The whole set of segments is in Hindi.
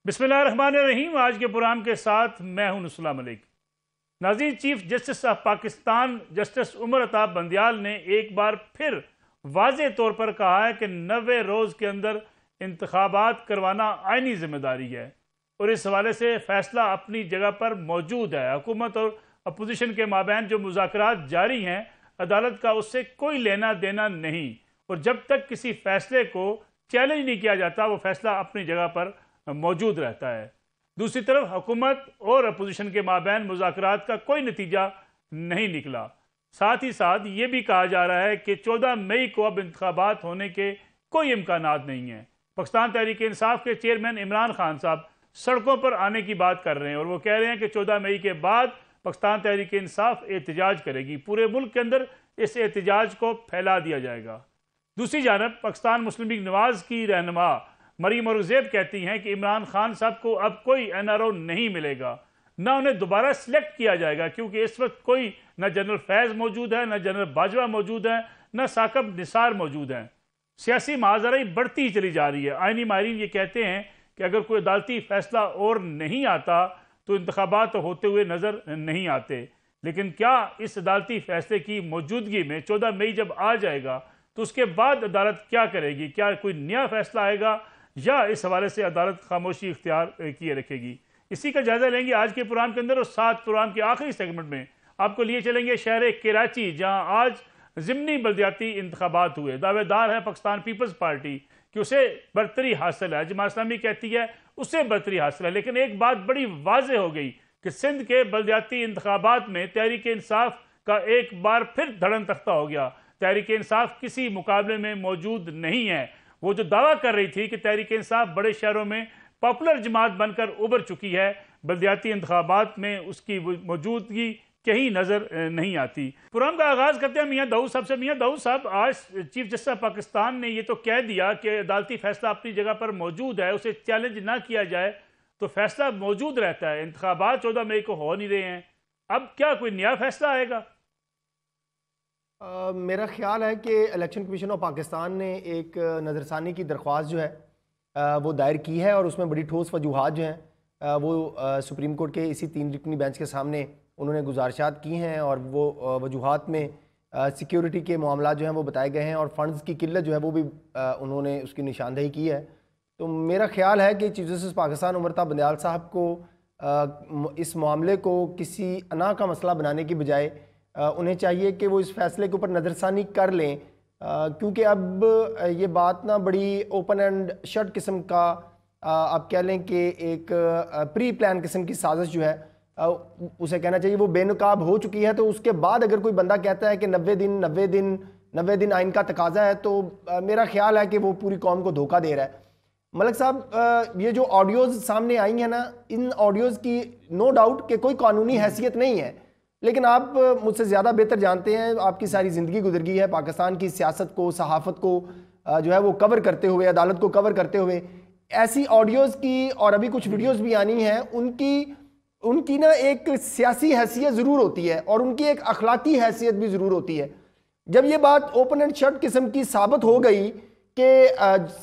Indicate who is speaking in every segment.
Speaker 1: बिस्मिल्लाहिर्रहमानिर्रहीम। आज के प्रोग्राम के साथ मैं हूं नुसला मलिक। नाज़रीन, chief justice of Pakistan justice Umar Atab Bandial ने एक बार फिर वाज़े तौर पर कहा है कि 90 रोज़ के अंदर इंतखाबात करवाना आइनी जिम्मेदारी है और इस हवाले से फ़ैसला अपनी जगह पर मौजूद है। हुकूमत और अपोजिशन के माबैन जो मुज़ाकरात जारी हैं, अदालत का उससे कोई लेना देना नहीं, और जब तक किसी फ़ैसले को चैलेंज नहीं किया जाता वो फ़ैसला अपनी जगह पर मौजूद रहता है। दूसरी तरफ हुकूमत और अपोजिशन के माबैन मुज़ाकरात का कोई नतीजा नहीं निकला। साथ ही साथ ये भी कहा जा रहा है कि 14 मई को अब इंतखाबात होने के कोई इम्कानात नहीं है। पाकिस्तान तहरीक इंसाफ के चेयरमैन इमरान खान साहब सड़कों पर आने की बात कर रहे हैं और वो कह रहे हैं कि 14 मई के बाद पाकिस्तान तहरीक इंसाफ एहतजाज करेगी, पूरे मुल्क के अंदर इस एहतजाज को फैला दिया जाएगा। दूसरी जानब पाकिस्तान मुस्लिम लीग नवाज की रहनुमा मरीम औरंगज़ेब कहती हैं कि इमरान खान साहब को अब कोई NRO नहीं मिलेगा, ना उन्हें दोबारा सिलेक्ट किया जाएगा, क्योंकि इस वक्त कोई न जनरल फैज़ मौजूद है, न जनरल बाजवा मौजूद है, न साकब निसार मौजूद हैं। सियासी महाजराई बढ़ती ही चली जा रही है। आइनी माहिरीन ये कहते हैं कि अगर कोई अदालती फैसला और नहीं आता तो इंतखाबात होते हुए नज़र नहीं आते। लेकिन क्या इस अदालती फैसले की मौजूदगी में 14 मई जब आ जाएगा तो उसके बाद अदालत क्या करेगी? क्या कोई नया फैसला आएगा या इस हवाले से अदालत खामोशी इख्तियार किए रखेगी? इसी का जायजा लेंगे आज के प्रोग्राम के अंदर। और साथ प्रोग्राम के आखिरी सेगमेंट में आपको लिए चलेंगे शहर कराची, जहां आज ज़िमनी बल्दियाती इंतखाबात हुए। दावेदार है पाकिस्तान पीपल्स पार्टी कि उसे बरतरी हासिल है, जमात इस्लामी कहती है उसे बरतरी हासिल है। लेकिन एक बात बड़ी वाज़े हो गई कि सिंध के बल्दियाती इंतखाबात में तहरीक इंसाफ का एक बार फिर धड़न तख्ता हो गया। तहरीक इंसाफ किसी मुकाबले में मौजूद नहीं है। वो जो दावा कर रही थी कि तहरीक इंसाफ बड़े शहरों में पॉपुलर जमात बनकर उभर चुकी है, बल्दियाती इंतखाबात में उसकी मौजूदगी कहीं नज़र नहीं आती। प्रोग्राम का आगाज़ करते हैं मियाँ दाऊद साहब से। मियाँ दाऊद साहब, आज चीफ जस्टिस ऑफ पाकिस्तान ने ये तो कह दिया कि अदालती फैसला अपनी जगह पर मौजूद है, उसे चैलेंज ना किया जाए तो फैसला मौजूद रहता है। इंतखाबात 14 मई को हो नहीं रहे हैं, अब क्या कोई नया फैसला आएगा?
Speaker 2: मेरा ख्याल है कि इलेक्शन कमीशन ऑफ पाकिस्तान ने एक नज़रसानी की दरख्वास्त जो है वो दायर की है और उसमें बड़ी ठोस वजूहात जो हैं वो सुप्रीम कोर्ट के इसी 3 रुकनी बेंच के सामने उन्होंने गुजारिशात की हैं और वो वजूहात में सिक्योरिटी के मामला जो हैं वो बताए गए हैं और फंड्स की किल्लत जो है वो भी उन्होंने उसकी निशानदेही की है। तो मेरा ख्याल है कि चीफ जस्टिस पाकिस्तान उमर अताब बंदियाल साहब को इस मामले को किसी अना का मसला बनाने की बजाय उन्हें चाहिए कि वो इस फैसले के ऊपर नज़रसानी कर लें, क्योंकि अब ये बात ना बड़ी ओपन एंड शट किस्म का आप कह लें कि एक प्री प्लान किस्म की साजिश जो है उसे कहना चाहिए वो बेनकाब हो चुकी है। तो उसके बाद अगर कोई बंदा कहता है कि 90 दिन आइन का तकाजा है, तो मेरा ख्याल है कि वो पूरी कौम को धोखा दे रहा है। मलिक साहब, ये जो ऑडियोज़ सामने आई हैं ना, इन ऑडियोज़ की नो डाउट कि कोई कानूनी हैसियत नहीं है, लेकिन आप मुझसे ज़्यादा बेहतर जानते हैं, आपकी सारी ज़िंदगी गुजर गई है पाकिस्तान की सियासत को, सहाफ़त को जो है वो कवर करते हुए, अदालत को कवर करते हुए। ऐसी ऑडियोज़ की और अभी कुछ वीडियोज़ भी आनी हैं, उनकी ना एक सियासी हैसियत ज़रूर होती है और उनकी एक अखलाकी हैसियत भी ज़रूर होती है। जब ये बात ओपन एंड शट किस्म की साबित हो गई कि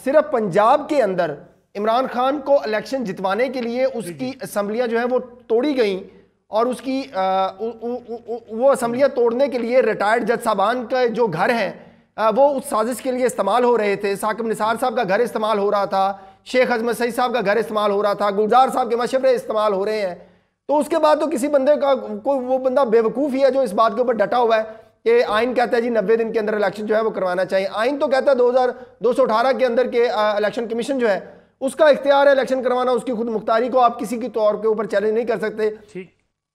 Speaker 2: सिर्फ पंजाब के अंदर इमरान खान को इलेक्शन जितवाने के लिए उसकी असम्बलियाँ जो है वो तोड़ी गई और उसकी वो असम्बलियाँ तोड़ने के लिए रिटायर्ड जज साहबान का जो घर हैं वो उस साजिश के लिए इस्तेमाल हो रहे थे। साकिब निसार साहब का घर इस्तेमाल हो रहा था, शेख अजमत सईद साहब का घर इस्तेमाल हो रहा था, गुलजार साहब के मशवरे इस्तेमाल हो रहे हैं। तो उसके बाद तो किसी बंदे का कोई वो बंदा बेवकूफ़ ही है जो इस बात के ऊपर डटा हुआ है कि आइन कहता है जी 90 दिन के अंदर इलेक्शन जो है वो करवाना चाहिए। आइन तो कहता है 2218 के अंदर के इलेक्शन कमीशन जो है उसका इख्तियार है इलेक्शन करवाना, उसकी खुद मुख्तारी को आप किसी के तौर के ऊपर चैलेंज नहीं कर सकते।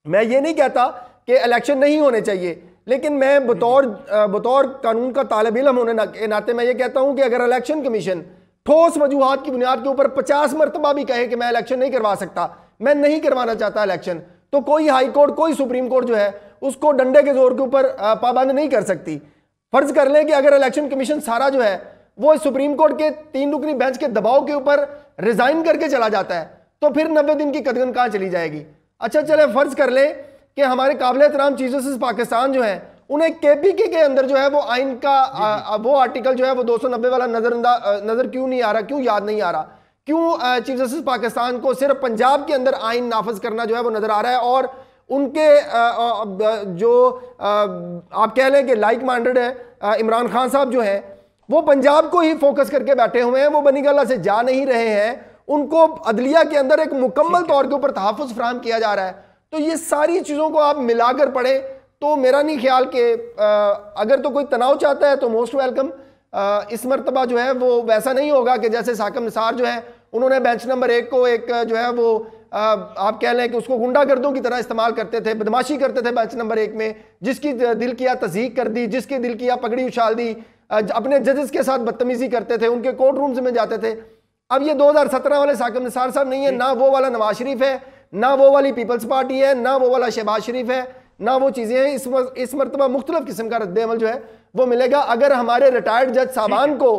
Speaker 2: मैं ये नहीं कहता कि इलेक्शन नहीं होने चाहिए, लेकिन मैं बतौर कानून का तालिब इल्म होने के नाते मैं ये कहता हूं कि अगर इलेक्शन कमीशन ठोस वजूहात की बुनियाद के ऊपर 50 मरतबा भी कहे कि मैं इलेक्शन नहीं करवा सकता, मैं नहीं करवाना चाहता इलेक्शन, तो कोई हाई कोर्ट, कोई सुप्रीम कोर्ट जो है उसको डंडे के जोर के ऊपर पाबंद नहीं कर सकती। फर्ज कर लें कि अगर इलेक्शन कमीशन सारा जो है वो सुप्रीम कोर्ट के 3 रुकनी बेंच के दबाव के ऊपर रिजाइन करके चला जाता है, तो फिर 90 दिन की कदगन कहां चली जाएगी? अच्छा चले फर्ज कर ले कि हमारे काबिल एहतराम चीफ जस्टिस पाकिस्तान जो है उन्हें केपीके के अंदर जो है वो आइन का वो आर्टिकल जो है वो 290 वाला नजर क्यों नहीं आ रहा, क्यों याद नहीं आ रहा? क्यों चीफ जस्टिस पाकिस्तान को सिर्फ पंजाब के अंदर आइन नाफज करना जो है वो नजर आ रहा है, और उनके जो आप कह लें कि लाइक माइंडेड है इमरान खान साहब जो है वो पंजाब को ही फोकस करके बैठे हुए हैं, वो बनी गल्ला से जा नहीं रहे हैं, उनको अदलिया के अंदर एक मुकम्मल तौर के ऊपर तहफ़्फ़ुज़ फराहम किया जा रहा है। तो ये सारी चीज़ों को आप मिलाकर पढ़े तो मेरा नहीं ख्याल कि अगर तो कोई तनाव चाहता है तो मोस्ट वेलकम। इस मरतबा जो है वो वैसा नहीं होगा कि जैसे साकिब निसार जो है उन्होंने बेंच नंबर 1 को एक जो है वो आप कह लें कि उसको गुंडागर्दों की तरह इस्तेमाल करते थे, बदमाशी करते थे बेंच नंबर 1 में, जिसकी दिल किया तज़हीक कर दी, जिसके दिल किया पगड़ी उछाल दी, अपने जजेस के साथ बदतमीजी करते थे, उनके कोर्ट रूम्स में जाते थे। अब ये 2017 वाले साकिब निसार साहब नहीं है, ना वो वाला नवाज शरीफ है, ना वो वाली पीपल्स पार्टी है, ना वो वाला शहबाज शरीफ है, ना वो चीज़ें हैं। इस मरतबा मुख्तलिफ किस्म का रद्द-ए-अमल जो है वो मिलेगा। अगर हमारे रिटायर्ड जज साहबान को,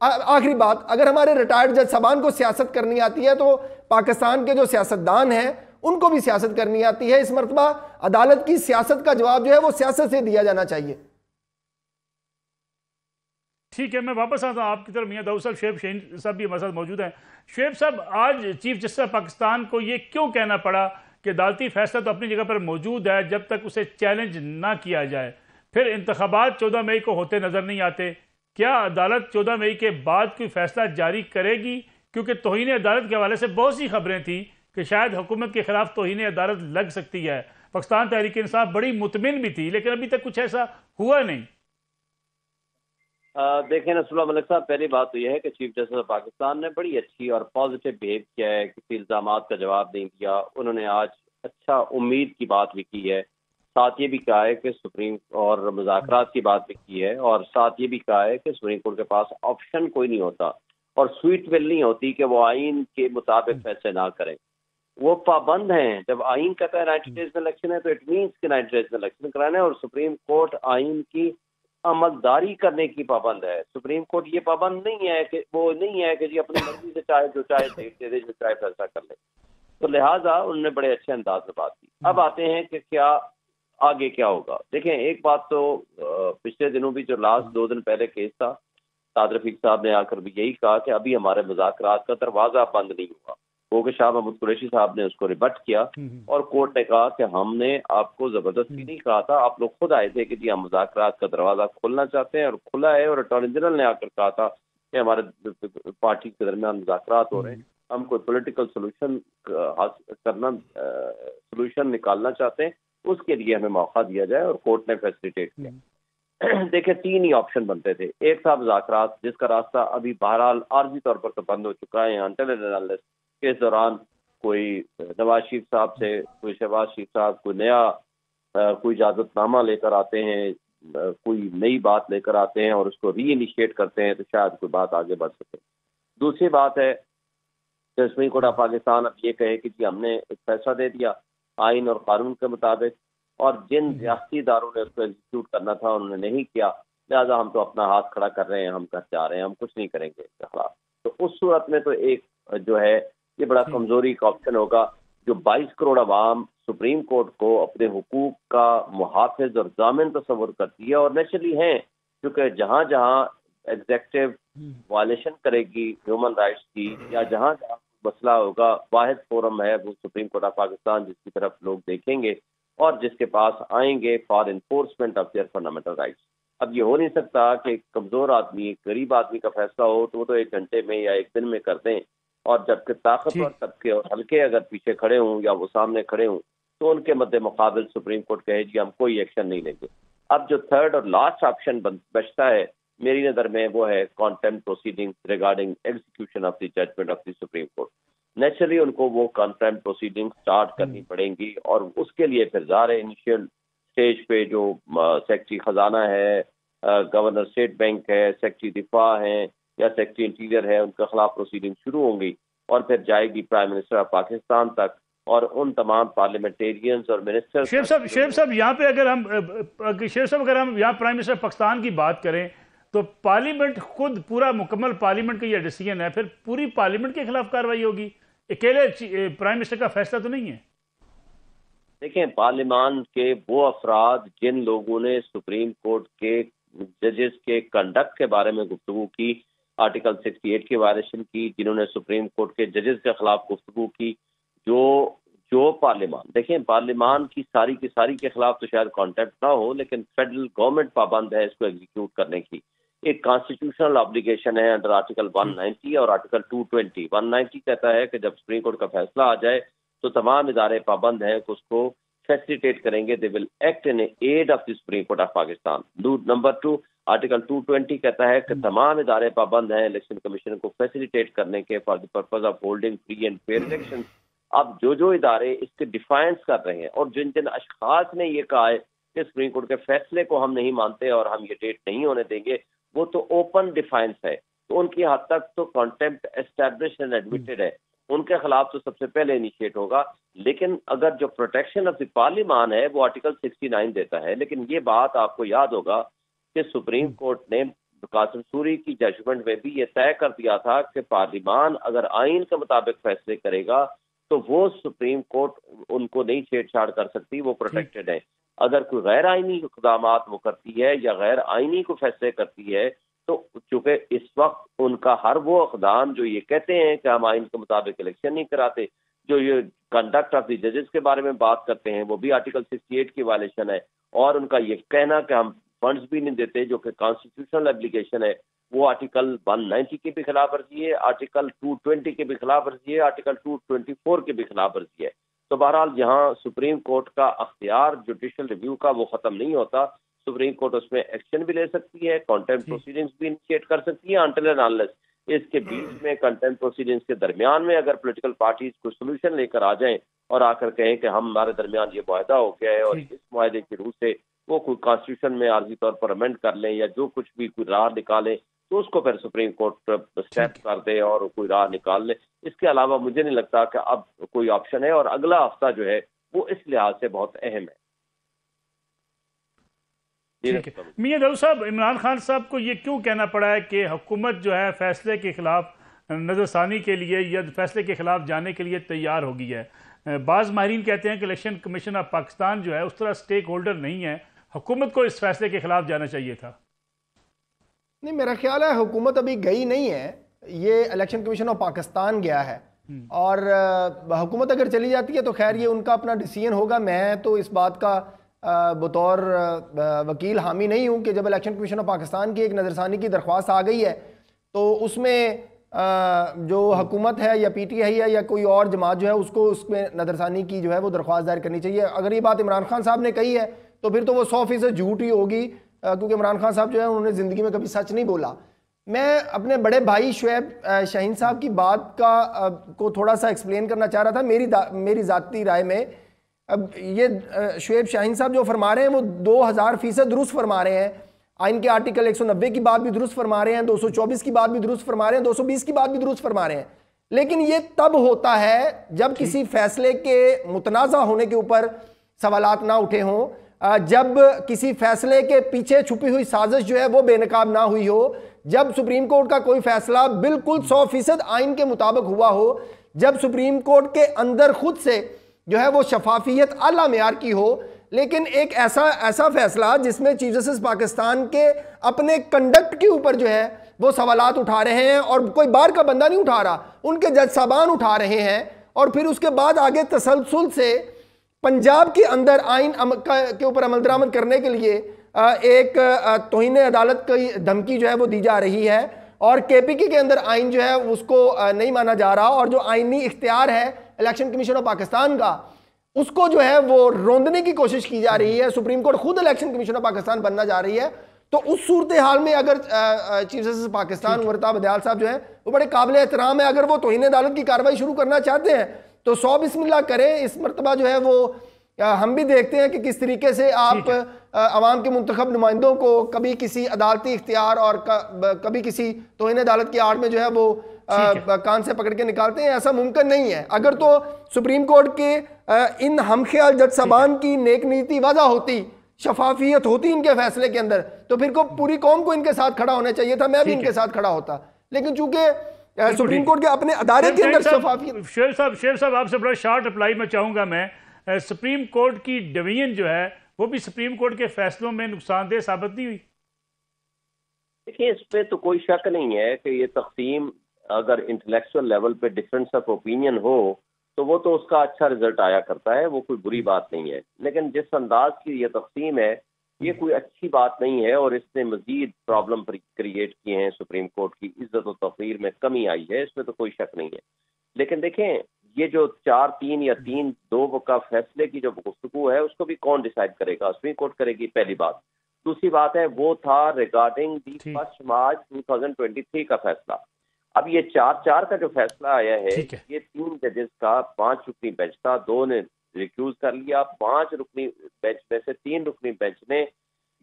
Speaker 2: आखिरी बात, अगर हमारे रिटायर्ड जज साहबान को सियासत करनी आती है तो पाकिस्तान के जो सियासतदान हैं उनको भी सियासत करनी आती है। इस मरतबा अदालत की सियासत का जवाब जो है वो सियासत से दिया जाना चाहिए।
Speaker 1: ठीक है, मैं वापस आता हूँ आपकी तरफ। मियां दाऊद साहब, शुएब शाहीन साहब भी हमारे साथ मौजूद हैं। शुएब साहब, आज चीफ जस्टिस पाकिस्तान को ये क्यों कहना पड़ा कि अदालती फैसला तो अपनी जगह पर मौजूद है, जब तक उसे चैलेंज ना किया जाए? फिर इंतखाबात 14 मई को होते नजर नहीं आते, क्या अदालत 14 मई के बाद कोई फैसला जारी करेगी? क्योंकि तौहीन अदालत के हवाले से बहुत सी खबरें थी कि शायद हुकूमत के खिलाफ तौहीन अदालत लग सकती है। पाकिस्तान तहरीक इंसाफ बड़ी मुतमिन भी थी, लेकिन अभी तक कुछ ऐसा हुआ नहीं।
Speaker 3: देखें नसरुल्लाह मलिक साहब, पहली बात तो यह है कि चीफ जस्टिस ऑफ पाकिस्तान ने बड़ी अच्छी और पॉजिटिव बिहेव किया है, किसी इल्ज़ामात का जवाब नहीं दिया। उन्होंने आज अच्छा उम्मीद की बात भी की है, साथ ये भी कहा है कि सुप्रीम और मुज़ाकरात की बात भी की है, और साथ ये भी कहा है कि सुप्रीम कोर्ट के पास ऑप्शन कोई नहीं होता और स्वीट विल नहीं होती कि वो आइन के मुताबिक फैसले ना करें। वो पाबंद हैं। जब आइन कहता है 90 डेज में इलेक्शन है तो इट मीन्स कि 90 डेज में इलेक्शन कराना है, और सुप्रीम कोर्ट आइन की अमलदारी करने की पाबंद है। सुप्रीम कोर्ट ये पाबंद नहीं है कि वो नहीं है कि जी अपनी मर्जी से चाहे जो चाहे डेट दे दे, जो चाहे फैसला कर ले। तो लिहाजा उन्होंने बड़े अच्छे अंदाज में बात की। अब आते हैं कि क्या आगे क्या होगा। देखें, एक बात तो पिछले दिनों भी जो लास्ट 2 दिन पहले केस था, साद रफीक साहब ने आकर भी यही कहा कि अभी हमारे मुज़ाकरात का दरवाजा बंद नहीं हुआ। वो कि शाह महमूद कुरैशी साहब ने उसको रिबट किया और कोर्ट ने कहा कि हमने आपको जबरदस्ती नहीं कहा था, आप लोग खुद आए थे कि जी हम मुज़ाकरात का दरवाजा खोलना चाहते हैं, और खुला है। और अटॉर्नी जनरल ने आकर कहा था कि हमारे पार्टी के दरमियान मुज़ाकरात हो रहे हैं, हम कोई पॉलिटिकल सोल्यूशन सोल्यूशन निकालना चाहते हैं, उसके लिए हमें मौका दिया जाए, और कोर्ट ने फैसिलिटेट किया। देखिए, 3 ही ऑप्शन बनते थे। एक था मुज़ाकरात, जिसका रास्ता अभी बहरहाल आर्जी तौर पर तो बंद हो चुका है। अंटिल एंड अनलेस के इस दौरान कोई नवाज शरीफ साहब से, कोई शहबाज शरीफ साहब कोई नया कोई इजाजतनामा लेकर आते हैं, कोई नई बात लेकर आते हैं और उसको री इनिशिएट करते हैं, तो शायद कोई बात आगे बढ़ सके। दूसरी बात है कि सुप्रीम कोर्ट ऑफ पाकिस्तान अब ये कहे कि जी हमने एक फैसला दे दिया आइन और कानून के मुताबिक, और जिन रियासती इदारों ने उसको एग्जीक्यूट करना था उन्होंने नहीं किया, लिहाजा हम तो अपना हाथ खड़ा कर रहे हैं, हम घर जा रहे हैं, हम कुछ नहीं करेंगे इसके खिलाफ। तो उस सूरत में तो एक जो है ये बड़ा कमजोरी का ऑप्शन होगा। जो 22 करोड़ आवाम सुप्रीम कोर्ट को अपने हुकूक का मुहाफिज और जामिन तस्वर करती है, और नेचुरली हैं, क्योंकि जहाँ जहाँ एग्जेक्टिव वायलेशन करेगी ह्यूमन राइट्स की, या जहाँ जहाँ मसला होगा, वाहिद फोरम है वो सुप्रीम कोर्ट ऑफ पाकिस्तान, जिसकी तरफ लोग देखेंगे और जिसके पास आएंगे for enforcement of their fundamental rights. अब ये हो नहीं सकता कि कमजोर आदमी, गरीब आदमी का फैसला हो तो वो तो 1 घंटे में या 1 दिन में कर दें, और जबकि ताकतवर तबके और हल्के अगर पीछे खड़े हों या वो सामने खड़े हों तो उनके मद्दे मुकाबिल सुप्रीम कोर्ट कहे जी हम कोई एक्शन नहीं लेंगे। अब जो थर्ड और लास्ट ऑप्शन बचता है मेरी नज़र में, वो है contempt proceeding regarding execution of the judgment of the supreme court. Naturally उनको वो कॉन्टेम्प्ट प्रोसीडिंग स्टार्ट करनी पड़ेंगी, और उसके लिए फिर ज़ाहिर इनिशियल स्टेज पे जो सेक्रेटरी खजाना है, गवर्नर स्टेट बैंक है, सेक्रेटरी दिफा है या सेक्रेटरी इंटीरियर है, उनके खिलाफ प्रोसीडिंग शुरू होंगी, और फिर जाएगी प्राइम मिनिस्टर ऑफ पाकिस्तान तक और उन तमाम पार्लियामेंटेरियंस और मिनिस्टर।
Speaker 1: शेख साहब यहाँ पे अगर हम यहाँ प्राइम मिनिस्टर पाकिस्तान की बात करें तो पार्लियामेंट खुद पूरा मुकम्मल पार्लियामेंट का यह डिसीजन है, फिर पूरी पार्लियामेंट के खिलाफ कार्रवाई होगी, अकेले प्राइम मिनिस्टर का फैसला तो नहीं है।
Speaker 3: देखें, पार्लियामान के वो अफराद जिन लोगों ने सुप्रीम कोर्ट के जजेस के कंडक्ट के बारे में गुफ्तगू की, आर्टिकल 68 की वायलेशन की, जिन्होंने सुप्रीम कोर्ट के जजेस के खिलाफ गुफ्तगू की, जो जो पार्लियामान, देखें पार्लियामान की सारी के खिलाफ तो शायद कॉन्टेक्ट ना हो, लेकिन फेडरल गवर्नमेंट पाबंद है इसको एग्जीक्यूट करने की। एक कॉन्स्टिट्यूशनल ऑब्लिगेशन है अंडर आर्टिकल 190 और आर्टिकल 220। 190 कहता है कि जब सुप्रीम कोर्ट का फैसला आ जाए तो तमाम इदारे पाबंद हैं कि उसको फैसिलिटेट करेंगे, they will act in aid of the supreme court of Pakistan. Number 2 article 220 कहता है कि तमाम इदारे पाबंद हैं इलेक्शन कमीशन को फैसिलिटेट करने के for the purpose of holding free and fair election. अब जो इदारे इसके डिफाइंस कर रहे हैं और जिन जिन अशखास ने ये कहा है कि सुप्रीम कोर्ट के फैसले को हम नहीं मानते और हम ये डेट नहीं होने देंगे, वो तो ओपन डिफाइंस है, तो उनकी हद तक तो कॉन्टेम्प्ट एस्टैब्लिश्ड एंड एडमिटेड है, उनके खिलाफ तो सबसे पहले इनिशिएट होगा। लेकिन अगर जो प्रोटेक्शन ऑफ द पार्लियामान है वो आर्टिकल 69 देता है। लेकिन ये बात आपको याद होगा कि सुप्रीम कोर्ट ने कासिम सूरी की जजमेंट में भी ये तय कर दिया था कि पार्लियामान अगर आइन के मुताबिक फैसले करेगा तो वो सुप्रीम कोर्ट उनको नहीं छेड़छाड़ कर सकती, वो प्रोटेक्टेड है। अगर कोई गैर आइनी इक़दाम वो करती है या गैर आइनी को फैसले करती है तो चूंकि इस वक्त उनका हर वो इक़दाम जो ये कहते हैं कि हम आइन के मुताबिक इलेक्शन नहीं कराते, जो ये कंडक्ट ऑफ द जजेस के बारे में बात करते हैं, वो भी आर्टिकल 68 की वायलेशन है। और उनका ये कहना कि हम फंड्स भी नहीं देते, जो कि कॉन्स्टिट्यूशनल एप्लीकेशन है, वो आर्टिकल 190 की भी खिलाफ वर्जी है, आर्टिकल 220 की भी खिलाफ वर्जी है, आर्टिकल 224 की भी खिलाफ वर्जी है। तो बहरहाल यहाँ सुप्रीम कोर्ट का अख्तियार जुडिशल रिव्यू का वो खत्म नहीं होता। सुप्रीम कोर्ट उसमें एक्शन भी ले सकती है, कंटेम्प्ट प्रोसीडिंग्स भी इनिशिएट कर सकती है अनटिल एंड अनलेस इसके बीच में कंटेम्प्ट प्रोसीडिंग्स के दरमियान में अगर पॉलिटिकल पार्टीज कोई सोल्यूशन लेकर आ जाएं और आकर कहें कि हमारे दरमियान ये मुआहदा हो गया है और इस मुआहदे की रूह से वो कोई कॉन्स्टिट्यूशन में आर्जी तौर पर अमेंड कर लें या जो कुछ भी कोई राह निकालें, तो उसको फिर सुप्रीम कोर्ट स्टेप कर दे और कोई राह निकाल ले। इसके अलावा मुझे नहीं लगता कि अब कोई ऑप्शन है और अगला हफ्ता जो है वो इस लिहाज से बहुत अहम है।
Speaker 1: मियां दाऊद साहब, इमरान खान साहब को ये क्यों कहना पड़ा है कि हुकूमत जो है फैसले के खिलाफ नजरसानी के लिए या फैसले के खिलाफ जाने के लिए तैयार हो गई है? बाज़ माहिरीन कहते हैं कि इलेक्शन कमीशन ऑफ पाकिस्तान जो है उस तरह स्टेक होल्डर नहीं है, हुकूमत को इस फैसले के खिलाफ जाना चाहिए था।
Speaker 2: नहीं, मेरा ख्याल है हुकूमत अभी गई नहीं है, ये इलेक्शन कमीशन ऑफ पाकिस्तान गया है। और हुकूमत अगर चली जाती है तो खैर ये उनका अपना डिसीजन होगा। मैं तो इस बात का बतौर वकील हामी नहीं हूँ कि जब इलेक्शन कमीशन ऑफ पाकिस्तान की एक नज़रसानी की दरख्वास्त आ गई है तो उसमें जो हुकूमत है या PTI है या कोई और जमात जो है उसको उसमें नज़रसानी की जो है वो दरख्वास्त दायर करनी चाहिए। अगर ये बात इमरान खान साहब ने कही है तो फिर तो वो 100% झूठ ही होगी, क्योंकि इमरान खान साहब जो है उन्होंने ज़िंदगी में कभी सच नहीं बोला। मैं अपने बड़े भाई शुएब शाहीन साहब की बात को थोड़ा सा एक्सप्लेन करना चाह रहा था। मेरी ज़ाती राय में अब ये शुएब शाहीन साहब जो फरमा रहे हैं वो 2000% दुरुस्त फरमा रहे हैं। आइन के आर्टिकल 190 की बात भी दुरुस्त फरमा रहे हैं, 224 की बात भी दुरुस्त फरमा रहे हैं, 220 की बात भी दुरुस्त फरमा रहे हैं। लेकिन ये तब होता है जब किसी फैसले के मुतनाज़ा होने के ऊपर सवालात ना उठे हों, जब किसी फैसले के पीछे छुपी हुई साजिश जो है वो बेनकाब ना हुई हो, जब सुप्रीम कोर्ट का कोई फैसला बिल्कुल 100% आइन के मुताबिक हुआ हो, जब सुप्रीम कोर्ट के अंदर खुद से जो है वो शफाफियत आला मेयार की हो। लेकिन एक ऐसा फैसला जिसमें चीफ जस्टिस पाकिस्तान के अपने कंडक्ट के ऊपर जो है वो सवालात उठा रहे हैं और कोई बाहर का बंदा नहीं उठा रहा, उनके जज साहबान उठा रहे हैं, और फिर उसके बाद आगे तसलसल से पंजाब के अंदर आइन के ऊपर अमल दरामद करने के लिए एक तौहीन अदालत की धमकी जो है वो दी जा रही है, और KPK के अंदर आइन जो है उसको नहीं माना जा रहा, और जो आइनी इख्तियार है इलेक्शन कमीशन ऑफ पाकिस्तान का उसको जो है वो रोंदने की कोशिश की जा रही है। सुप्रीम कोर्ट खुद इलेक्शन कमीशन ऑफ पाकिस्तान बनना जा रही है। तो उस सूरत हाल में अगर चीफ जस्टिस पाकिस्तान उमर अताब बंदियाल साहब जो है वो बड़े काबिल एहतराम है, अगर वो तौहीन अदालत की कार्रवाई शुरू करना चाहते हैं तो 100 बिस्मिल्लाह करें। इस मरतबा जो है वो हम भी देखते हैं कि किस तरीके से आप अवाम के मुंतखब नुमाइंदों को कभी किसी अदालती इख्तियार और कभी किसी तौहीन अदालत की आड़ में जो है वो कान से पकड़ के निकालते हैं। ऐसा मुमकिन नहीं है। अगर तो सुप्रीम कोर्ट के इन हमख्याल जज साहबान की नेक नीति वाज़ा होती, शफाफियत होती इनके फैसले के अंदर, तो फिर को पूरी कौम को इनके साथ खड़ा होना चाहिए था। मैं भी इनके साथ खड़ा होता, लेकिन चूंकि सुप्रीम कोर्ट के अपने अदारे के अंदर शफाफियत।
Speaker 1: शेर साहब आपसे बड़ा शॉर्ट रिप्लाई मैं चाहूंगा। मैं सुप्रीम कोर्ट की डिवीजन जो है वो भी सुप्रीम कोर्ट के फैसलों में नुकसानदेह साबित नहीं हुई?
Speaker 3: देखिए, इस पे तो कोई शक नहीं है कि ये तकसीम अगर इंटेलेक्चुअल लेवल पे डिफरेंस ऑफ ओपिनियन हो तो वो तो उसका अच्छा रिजल्ट आया करता है, वो कोई बुरी बात नहीं है। लेकिन जिस अंदाज की ये तकसीम है, ये कोई अच्छी बात नहीं है और इसने मजीद प्रॉब्लम क्रिएट किए हैं। सुप्रीम कोर्ट की इज्जत और तकरीर में कमी आई है, इसमें तो कोई शक नहीं है। लेकिन देखें, ये जो 4-3 या 3-2 का फैसले की जो गुफ्तगू है, उसको भी कौन डिसाइड करेगा? सुप्रीम कोर्ट करेगी, पहली बात। दूसरी बात है, वो था रिगार्डिंग दी 1 मार्च 2023 का फैसला। अब ये 4-4 का जो फैसला आया है, ये 3 जजेस का 5 रुकनी बेंच था, 2 ने रिक्यूज कर लिया। 5 रुकनी बेंच में से 3 रुकनी बेंच ने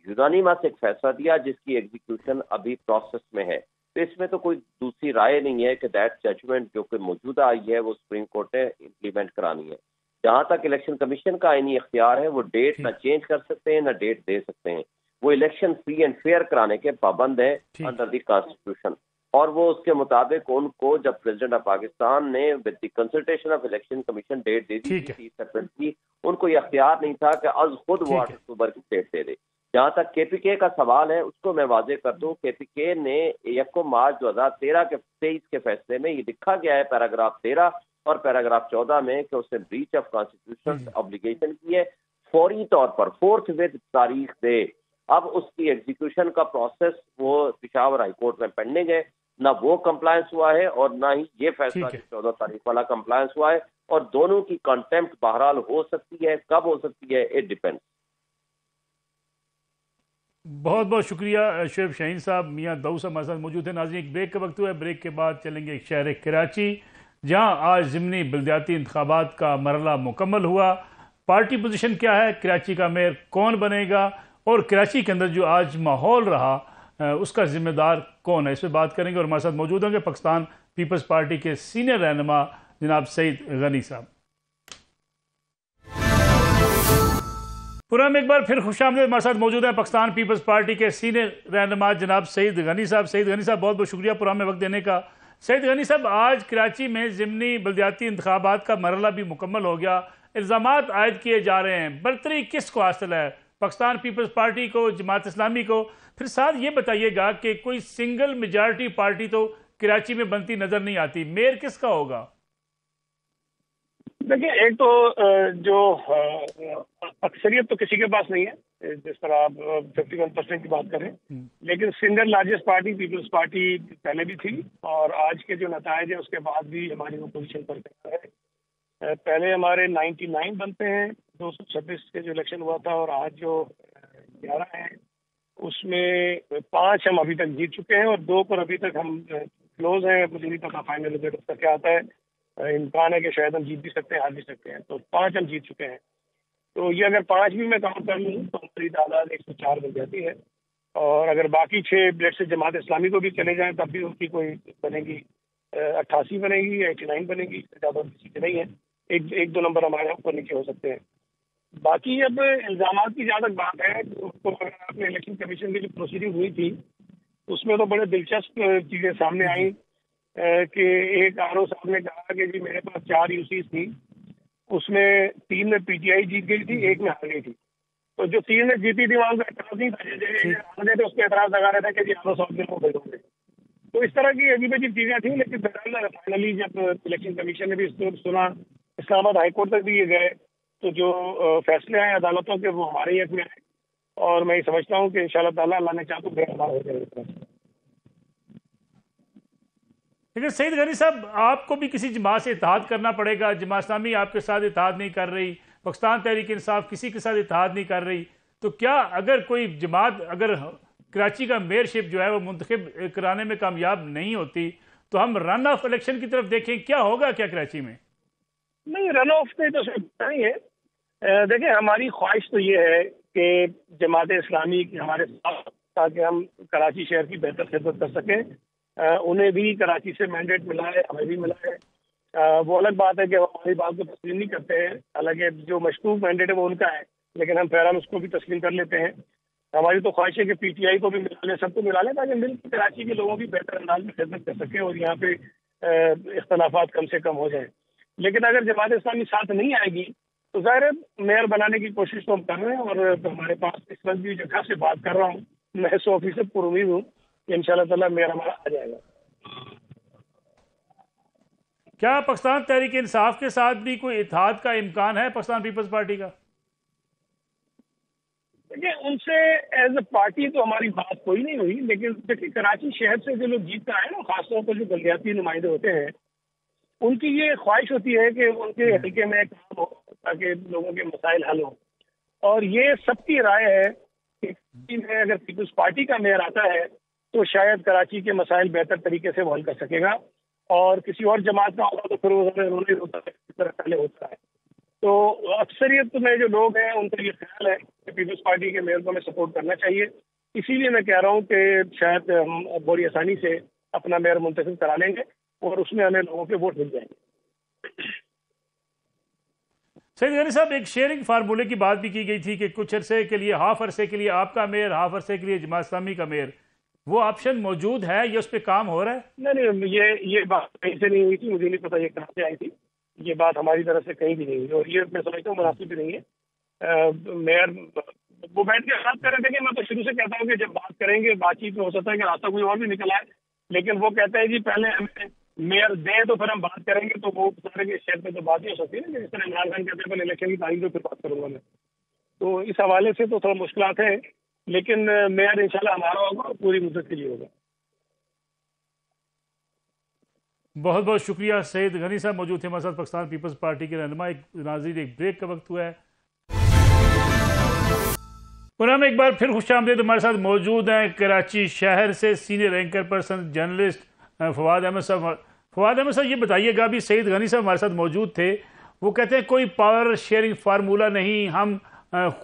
Speaker 3: यूनानिमस एक फैसला दिया जिसकी एग्जीक्यूशन अभी प्रोसेस में है। तो इसमें तो कोई दूसरी राय नहीं है कि दैट जजमेंट जो कि मौजूदा आई है वो सुप्रीम कोर्ट ने इम्प्लीमेंट करानी है। जहां तक इलेक्शन कमीशन का आईनी इख्तियार है, वो डेट ना चेंज कर सकते हैं ना डेट दे सकते हैं। वो इलेक्शन फ्री एंड फेयर कराने के पाबंद है अंडर द कॉन्स्टिट्यूशन। और वो उसके मुताबिक उनको जब प्रेसिडेंट ऑफ पाकिस्तान ने with the consultation of election commission date दे दी 30 अप्रैल की, उनको ये अख्तियार नहीं था कि आज खुद वो 8 अक्टूबर की डेट दे दे। जहां तक केपीके का सवाल है, उसको मैं वाजे कर दूं, केपीके ने 1 मार्च 2013 के 23 के फैसले में ये लिखा गया है पैराग्राफ 13 और पैराग्राफ 14 में कि उसने ब्रीच ऑफ कॉन्स्टिट्यूशन ऑब्लिगेशन की है, फौरी तौर पर फोर्थविथ तारीख दे। अब उसकी एग्जीक्यूशन का प्रोसेस वो पिशावर हाईकोर्ट में पेंडिंग है, ना वो कंप्लायंस हुआ है और ना ही ये फैसला 14 तारीख वाला कंप्लायंस हुआ है। और दोनों की कंटेम्प्ट बहरहाल हो सकती है, कब हो सकती है इट डिपेंड्स।
Speaker 1: बहुत बहुत शुक्रिया शुएब शाहीन साहब। मियां दाऊद साहब हमारे साथ मौजूद है। नाज़रीन, एक ब्रेक का वक्त हुआ है, ब्रेक के बाद चलेंगे शहर कराची, जहां आज ज़िमनी बल्दियाती इंतखाबात का मरला मुकम्मल हुआ। पार्टी पोजीशन क्या है, कराची का मेयर कौन बनेगा और कराची के अंदर जो आज माहौल रहा उसका जिम्मेदार कौन है, इस पर बात करेंगे। और हमारे साथ मौजूद होंगे पाकिस्तान पीपल्स पार्टी के सीनियर रहनुमा जनाब सईद गनी साहब। प्रोग्राम एक बार फिर खुशामदीद। हमारे साथ मौजूद है पाकिस्तान पीपल्स पार्टी के सीनियर रहनुमा जनाब सईद गनी साहब। सईद गनी साहब, बहुत बहुत शुक्रिया प्रोग्राम में वक्त देने का। सईद गनी साहब, आज कराची में ज़िमनी बल्दियाती इंतखाबात का मरला भी मुकम्मल हो गया, इल्ज़ामात आयद किए जा रहे हैं, बरतरी किसको हासिल है, पाकिस्तान पीपल्स पार्टी को, जमात इस्लामी को? फिर साथ ये बताइएगा कि कोई सिंगल मेजॉरिटी पार्टी तो कराची में बनती नजर नहीं आती, मेयर किसका होगा?
Speaker 4: देखिए, एक तो जो अक्सरियत तो किसी के पास नहीं है, जिस तरह आप 51% की बात करें, लेकिन single largest party people's party पहले भी थी और आज के जो नतायज है उसके बाद भी हमारी वो पोजीशन पर है। पहले हमारे 99 बनते हैं 226 के जो इलेक्शन हुआ था और आज जो 11 है उसमें 5 हम अभी तक जीत चुके हैं और 2 पर अभी तक हम क्लोज हैं। मुझे नहीं पता फाइनल रिजल्ट उसका क्या आता है, इम्कान है कि शायद हम जीत भी सकते हैं, हार भी सकते हैं। तो 5 हम जीत चुके हैं। तो ये अगर 5 भी मैं काउंट कर लूँ तो हमारी तादाद 104 बन जाती है। और अगर बाकी 6 ब्लेड से जमात इस्लामी को भी चले जाएं तब भी उसकी कोई बनेगी 88 बनेगी, 89 बनेगी, ज़्यादा किसी की नहीं है। एक दो नंबर हमारे ऊपर नीचे हो सकते हैं। बाकी अब इल्ज़ामात की जहाँ तक बात है तो अगर आपने इलेक्शन कमीशन की जो प्रोसीडिंग हुई थी उसमें तो बड़े दिलचस्प चीज़ें सामने आई कि एक आरओ साहब ने कहा कि जी मेरे पास 4 यूसीज थी, उसमें 3 में पीटीआई जीत गई थी, 1 में हार गई थी। तो जो 3 में जीती थी वहाँ उनका एतराज़ नहीं था, तो उसके एतराज़ लगा रहे थे कि जी आरओ साहब ने वो भेजोगे। तो इस तरह की अजीब अजीब चीज़ें थी। लेकिन फाइनली जब इलेक्शन कमीशन ने भी इसको सुना, इस्लामाबाद हाईकोर्ट तक भी ये गए, तो जो फैसले आए अदालतों के वो हमारे हक में आए और मैं समझता हूँ कि इंशाअल्लाह ताला अल्लाह ने चाहा तो बेहतर हो जाएगा।
Speaker 1: लेकिन सईद गनी साहब, आपको भी किसी जमात से इत्तेहाद करना पड़ेगा। जमात इस्लामी आपके साथ इत्तेहाद नहीं कर रही, पाकिस्तान तहरीक इंसाफ किसी के साथ इत्तेहाद नहीं कर रही, तो क्या अगर कोई जमात अगर कराची का मेयरशिप जो है वो मुंतखब कराने में कामयाब नहीं होती तो हम रन ऑफ इलेक्शन की तरफ देखें, क्या होगा क्या कराची में?
Speaker 4: नहीं, रन ऑफ में तो नहीं है। देखिए, हमारी ख्वाहिश तो ये है कि जमात इस्लामी हमारे साथ, ताकि हम कराची शहर की बेहतर खिदमत कर सकें। उन्हें भी कराची से मैंडेट मिला है, हमें भी मिला है। वो अलग बात है कि वो हमारी बात को तस्लीम नहीं करते हैं, हालांकि जो मशकूक मैंडेट है वो उनका है, लेकिन हम फैरन उसको भी तस्लीम कर लेते हैं। हमारी तो ख्वाहिश है कि पीटीआई को भी मिला लें, सबको मिला लें, ताकि मिलकर कराची के लोगों की बेहतर अंदाज में खिदमत कर सकें और यहाँ पे इख्तलाफात कम से कम हो जाए। लेकिन अगर जमात इस्लामी साथ नहीं आएगी तो ज़ाहिर है मेयर बनाने की कोशिश तो हम कर रहे हैं और हमारे पास इस वक्त भी जगह से बात कर रहा हूँ, मैं 100% पुरुमीद हूँ कि इंशाल्लाह ताला मेयर हमारा आ जाएगा।
Speaker 1: क्या पाकिस्तान तहरीक इंसाफ के साथ भी कोई इत्तेहाद का इम्कान है पाकिस्तान पीपल्स पार्टी का?
Speaker 4: देखिए, उनसे एज अ पार्टी तो हमारी बात कोई नहीं हुई, लेकिन देखिए कराची शहर से जो लोग जीत कर आए ना, खासतौर पर जो बलदियाती नुमाइंदे होते हैं, उनकी ये ख्वाहिश होती है कि उनके हल्के में काम हो ताकि लोगों के मसाइल हल हो। और ये सबकी राय है कि अगर पीपल्स पार्टी का मेयर आता है तो शायद कराची के मसाइल बेहतर तरीके से वो हल कर सकेगा, और किसी और जमात का होगा तो फिर वो रोने होता है इस तरह पहले होता है। तो अक्सरियत में जो लोग हैं उनका ये ख्याल है कि पीपल्स पार्टी के मेयर को हमें सपोर्ट करना चाहिए। इसीलिए मैं कह रहा हूँ कि शायद हम बड़ी आसानी से अपना मेयर मुंतखब करा लेंगे और उसमें हमें लोगों के वोट मिल जाएंगे।
Speaker 1: सईद गनी साहब, एक शेयरिंग फार्मूले की बात भी की गई थी कि कुछ अरसे के लिए, हाफ अरसे के लिए आपका मेयर, हाफ अरसे के लिए जमात इस्लामी का मेयर, वो ऑप्शन मौजूद है, ये उस पर काम हो रहा है?
Speaker 4: नहीं, ये बात कहीं से नहीं हुई थी, मुझे नहीं पता ये कहाँ से आई थी। ये बात हमारी तरफ से कहीं भी नहीं हुई और ये मैं समझता हूँ मुनासिब भी नहीं है। मेयर वो बैठ के बात कर रहे थे कि मैं तो शुरू से कहता हूँ कि जब बात करेंगे, बातचीत में हो सकता है कि रास्ता कोई और भी निकल आए, लेकिन वो कहते हैं जी पहले हमें मेयर दें तो फिर हम बात करेंगे। तो वो सारे के शेयर पे तो बात ही हो सकती है ना, जिस तरह इमरान खान कहते हैं पहले इलेक्शन की तारीख पे फिर बात करूंगा मैं। तो इस हवाले से तो थोड़ा मुश्किलात है, लेकिन मेयर इंशाल्लाह हमारा होगा और पूरी मुद्दत के लिए होगा।
Speaker 1: बहुत बहुत शुक्रिया। सईद गनी साहब मौजूद थे हमारे साथ, पाकिस्तान पीपल्स पार्टी के रहनुमा। एक नाज़रीन, एक ब्रेक का वक्त हुआ है और हम एक बार फिर खुशामदीद। हमारे साथ मौजूद हैं कराची शहर से senior anchor person journalist Fawad Ahmed साहब। फवाद अहमद साहब, ये बताइएगा, अभी सईद गनी साहब हमारे साथ मौजूद थे, वो कहते हैं कोई पावर शेयरिंग फार्मूला नहीं, हम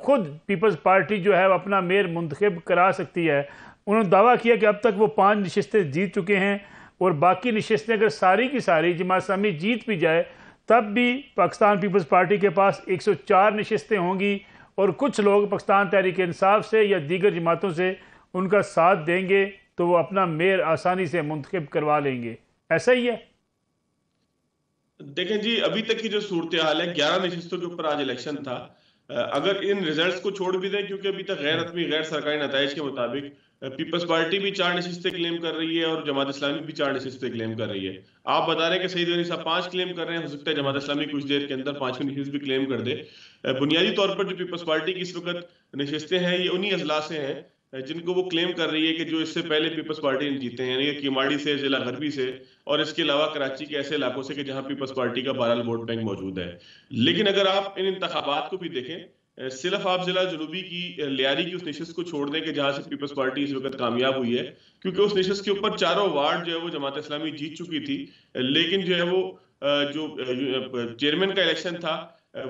Speaker 1: खुद पीपल्स पार्टी जो है अपना मेयर मुंतखब करा सकती है। उन्होंने दावा किया कि अब तक वो 5 नशिस्तें जीत चुके हैं और बाकी नशिस्तें अगर सारी की सारी जमात इस्लामी जीत भी जाए तब भी पाकिस्तान पीपल्स पार्टी के पास 104 नशिस्तें होंगी और कुछ लोग पाकिस्तान तहरीक इंसाफ से या दीगर जमातों से उनका साथ देंगे तो वो अपना मेयर आसानी से मुंतखब करवा लेंगे। ऐसा ही है?
Speaker 5: देखें जी, अभी तक की जो सूरत हाल है, 11 नशिस्तों के ऊपर आज इलेक्शन था। अगर इन रिजल्ट्स को छोड़ भी दें, क्योंकि अभी तक गैर सरकारी नताइज के मुताबिक पीपल्स पार्टी भी 4 नशिस्तें क्लेम कर रही है और जमात इस्लामी भी 4 नशिस्तें क्लेम कर रही है। आप बता रहे हैं कि सईद गनी साहब 5 क्लेम कर रहे हैं, हो सकता है जमात इस्लामी कुछ देर के अंदर 5वीं नशिस्त भी क्लेम कर दे। बुनियादी तौर पर जो पीपल्स पार्टी की इस वक्त नशिस्तें हैं ये उन्हीं अजला से हैं जिनको वो क्लेम कर रही है कि जो इससे पहले पीपल्स पार्टी ने जीते हैं, यानी किमाड़ी से, जिला गरबी से और इसके अलावा कराची के ऐसे इलाकों से कि जहां पीपल्स पार्टी का बहरहाल वोट बैंक मौजूद है। लेकिन अगर आप इन इंतखाबात को भी देखें, सिर्फ आप जिला जनूबी की लियारी की उस निशिस्त को छोड़ दें कि जहां से पीपल्स पार्टी इस वक्त कामयाब हुई है, क्योंकि उस निशिस्त के ऊपर 4 वार्ड जो है वो जमात इस्लामी जीत चुकी थी, लेकिन जो है वो जो चेयरमैन का इलेक्शन था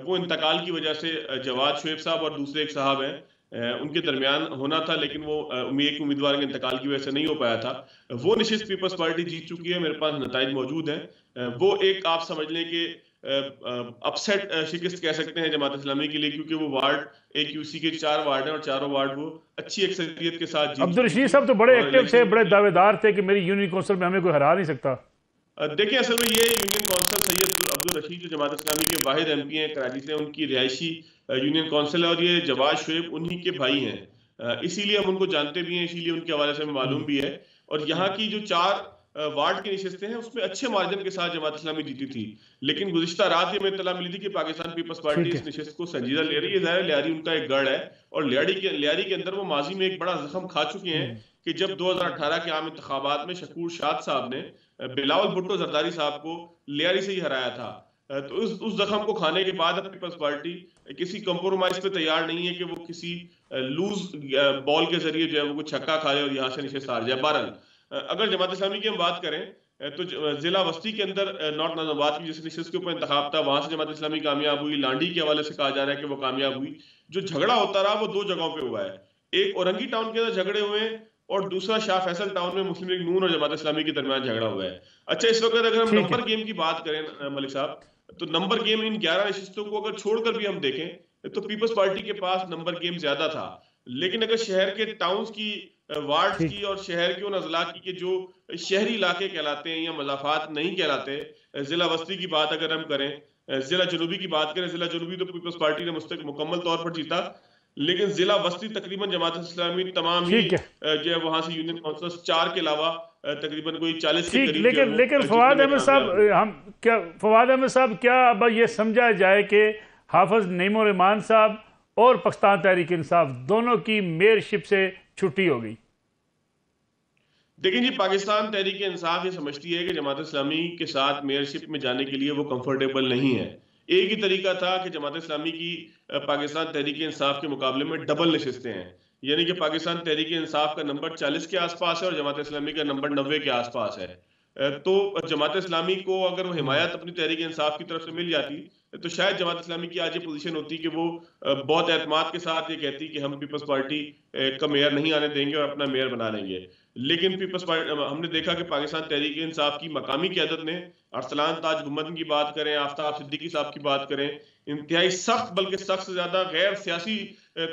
Speaker 5: वो इंतकाल की वजह से जवाद शुएब साहब और दूसरे एक साहब हैं उनके दरमियान होना था, लेकिन वो एक उम्मीदवार के इंतकाल की वजह से नहीं हो पाया था। वो निशिस्त पीपल्स पार्टी जीत चुकी है, मेरे पास नताइज मौजूद हैं। वो एक आप समझ लें कि अपसेट शिकस्त कह सकते हैं जमात इस्लामी के लिए, क्योंकि वो वार्ड AQC के 4 वार्ड हैं और चारों वार्ड वो अच्छी अक्सरियत के साथ जीत।
Speaker 1: अब्दुल रशीद साहब तो बड़े एक्टिव थे, बड़े दावेदार थे कि मेरी यूनियन काउंसिल में हमें कोई हरा नहीं सकता।
Speaker 5: देखिए, असल में ये यूनियन काउंसिल सैयद अब्दुल रशीद जो जमात इस्लामी के वाहिद MP हैं कराची से, उनकी रिहायशी यूनियन काउंसिल है और ये जवाद शुएब उन्हीं के भाई हैं, इसीलिए हम उनको जानते भी हैं, इसीलिए उनके हवाले से हमें मालूम भी है। और यहाँ की जो 4 वार्ड की नशिस्तें हैं उसमें अच्छे मार्जिन के साथ जमात इस्लामी जीती थी, लेकिन गुज़िश्ता रात ये हमें इत्तला मिली थी कि पाकिस्तान पीपल्स पार्टी इस नशिस्त को संजीदा ले रही है। ज़ाहिर लियारी उनका एक गढ़ है और लियारी के अंदर वो माजी में एक बड़ा जख्म खा चुके हैं कि जब 2018 के आम इंतखाबात में शकूर शाद साहब ने बिलावल भुट्टो जरदारी साहब को लियारी से ही हराया था। तो उस जख्म को खाने के बाद पीपल्स पार्टी किसी कंप्रोमाइज पे तैयार नहीं है कि वो किसी लूज बॉल के जरिए जो है वो छक्का खा ले और यहाँ से निशिस्त हार जाए। बहरहाल अगर जमात इस्लामी की हम बात करें तो जिला वस्ती के अंदर नॉर्थ नाज़िमाबाद की जिस निशिस्त के ऊपर इंतखाब था वहां से जमात इस्लामी कामयाब हुई। लांडी के हवाले से कहा जा रहा है कि वो कामयाब हुई। जो झगड़ा होता रहा वो 2 जगहों पे हुआ है, एक औरंगी टाउन के अंदर झगड़े हुए हैं और दूसरा शाह फैसल टाउन में मुस्लिम लीग नून और जमात इस्लामी के दरमियान झगड़ा हुआ है। अच्छा, इस वक्त अगर हम नंबर गेम की बात करें मलिक साहब, तो नंबर गेम इन 11 नशिस्तों को अगर छोड़कर भी हम देखें तो पीपल्स पार्टी के पास नंबर गेम ज्यादा था। लेकिन अगर शहर के टाउन्स की, वार्ड्स की और शहर के उन अजला की के जो शहरी इलाके कहलाते हैं या मजाफात नहीं कहलाते, जिला वस्ती की बात अगर हम करें, जिला जनूबी की बात करें, जिला जनूबी तो पीपल्स पार्टी ने मुकम्मल तौर पर जीता, लेकिन जिला वस्ती तकरीबन जमात इस्लामी तमाम ही जो है वहां से यूनियन काउंसिलर्स 4 के अलावा तकरीबन कोई 40 के करीब
Speaker 1: लेकिन फवाद अहमद साहब क्या अब ये समझा जाए कि हाफिज नईमुर रहमान साहब और पाकिस्तान तहरीक इंसाफ दोनों की मेयरशिप से छुट्टी हो गई?
Speaker 5: देखिए जी, पाकिस्तान तहरीक इंसाफ ये समझती है कि जमात इस्लामी के साथ मेयरशिप में जाने के लिए वो कंफर्टेबल नहीं है। एक ही तरीका था कि जमात इस्लामी की पाकिस्तान तहरीक इंसाफ के मुकाबले में डबल नशिस्तें हैं, यानी कि पाकिस्तान तहरीक इंसाफ का नंबर 40 के आसपास है और जमात इस्लामी का नंबर 90 के आसपास है। तो जमात इस्लामी को अगर वो हिमायत अपनी तहरीक इंसाफ की तरफ से मिल जाती तो शायद जमात इस्लामी की आज ये पोजीशन होती कि वो बहुत एतमाद के साथ ये कहती कि हम पीपल्स पार्टी का मेयर नहीं आने देंगे और अपना मेयर बना लेंगे। लेकिन पीपल्स पार्टी हमने देखा कि पाकिस्तान तहरीक इंसाफ की मकामी क़यादत ने अरसलान ताज गुम्मद की बात करें, आफ्ताब सिद्दीकी साहब की बात करें, इंतहाई सख्त बल्कि सख्त से ज्यादा गैर सियासी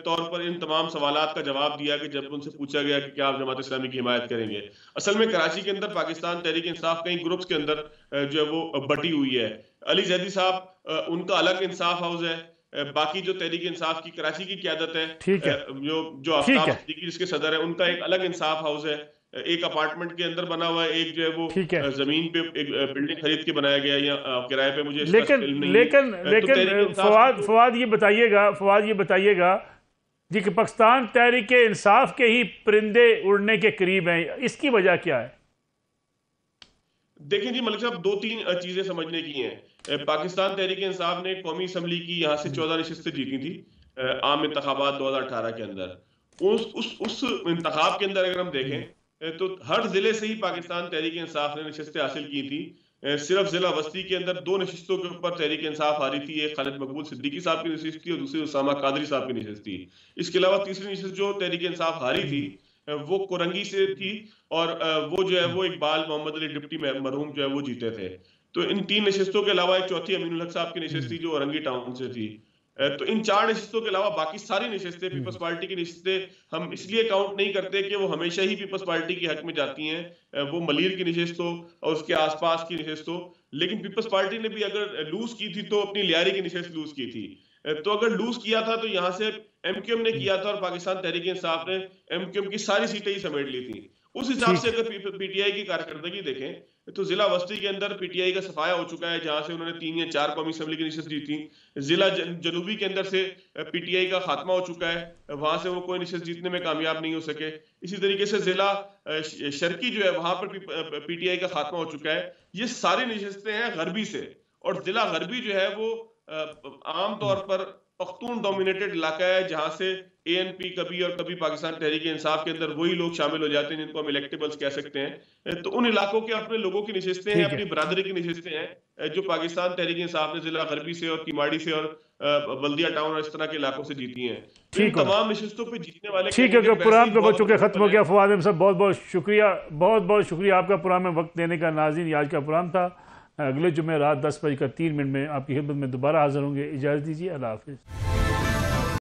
Speaker 5: तौर पर इन तमाम सवालात का जवाब दिया कि जब उनसे पूछा गया कि क्या आप जमात इस्लामी की हिमायत करेंगे। असल में कराची के अंदर पाकिस्तान तहरीक इंसाफ कई ग्रुप्स के अंदर जो है वो बटी हुई है। अली जैदी साहब उनका अलग इंसाफ हाउस है, बाकी जो तहरीक इंसाफ की कराची की क़यादत है, जो आफ्ताब सिद्दीकी जिसके सदर है, उनका एक अलग इंसाफ हाउस है, एक अपार्टमेंट के अंदर बना हुआ है, एक जो है वो जमीन पे एक बिल्डिंग खरीद के बनाया गया या किराए पे। मुझे
Speaker 1: लेकिन फवाद ये बताइएगा जी कि पाकिस्तान तहरीक इंसाफ के ही परिंदे उड़ने के करीब हैं, इसकी वजह क्या है?
Speaker 5: देखिए जी मलिक साहब, 2-3 चीजें समझने की हैं। पाकिस्तान तहरीक इंसाफ ने कौमी असम्बली की यहाँ से 14 नशिस्तें जीती थी आम इंतखाबात 2018 के अंदर। उस इंतखाब के अंदर अगर हम देखें तो हर जिले से ही पाकिस्तान तहरीक इंसाफ ने नशिस्तें हासिल की थी। सिर्फ जिला वस्ती के अंदर 2 नशिस्तों के ऊपर तहरीक इंसाफ हारी थी, एक खालिद मकबूल सिद्दीकी साहब की नशिस्त थी और दूसरी उसामा कादरी साहब की नशिस्त थी। इसके अलावा तीसरी नशिस्त जो तहरीक इंसाफ हारी थी वो कोरंगी से थी और वो जो है वो इकबाल मोहम्मद अली डिप्टी मरहूम जो है वो जीते थे। तो इन 3 नशिस्तों के अलावा एक चौथी अमीनुल हक साहब की नशिस्त थी जो औरंगी टाउन से थी। तो इन 4 नशिस्तों के अलावा बाकी सारी नशिस्तें पीपल्स पार्टी की नशिस्तें हम इसलिए काउंट नहीं करते कि वो हमेशा ही पीपल्स पार्टी के हक में जाती हैं, वो मलीर की नशिस्त हो और उसके आसपास की नशिस्त हो। लेकिन पीपल्स पार्टी ने भी अगर लूज की थी तो अपनी लियारी की नशिस्त लूज की थी। तो अगर लूज किया था तो यहाँ से एमक्यूएम ने किया था और पाकिस्तान तहरीक इंसाफ ने एमक्यूएम की सारी सीटें ही समेट ली थी। उस हिसाब से अगर पीटीआई की कारकर्दगी देखें तो जिला वस्ती के अंदर पीटीआई का सफाया हो चुका है, जहां से उन्होंने 3 या 4 कौमी असेंबली की नशिस्त जीती। जिला जनूबी के अंदर से पीटीआई का खात्मा हो चुका है, वहां से वो कोई नशिस्त जीतने में कामयाब नहीं हो सके। इसी तरीके से जिला शर्की जो है वहां पर पीटीआई का खात्मा हो चुका है। ये सारी नशिस्तें हैं गरबी से, और जिला गरबी जो है वो आमतौर पर पख्तून डोमिनेटेड इलाका है, जहां से एएनपी कभी और कभी पाकिस्तान तहरीक इंसाफ के अंदर वही लोग शामिल हो जाते हैं जिनको हम इलेक्टेबल्स कह सकते हैं। तो उन इलाकों के अपने लोगों की नशिस्तें हैं, अपनी बरादरी की नशिस्तें हैं जो पाकिस्तान तहरीक इंसाफ ने जिला गरबी से और किमाड़ी से और बल्दिया टाउन और इस तरह के इलाकों से जीती हैं। तो तमाम नशिस्तों पे जीतने वाले
Speaker 1: ठीक है। प्रोग्राम का बच्चों के खत्म हो गया। फवाद अहमद साहब बहुत बहुत शुक्रिया आपका प्रोग्राम में वक्त देने का। नाज़रीन, आज का प्रोग्राम था। अगले जुमे रात 10:03 में आपकी खिदमत में दोबारा हाजिर होंगे। इजाज़त दीजिए, अल्लाह हाफिज़।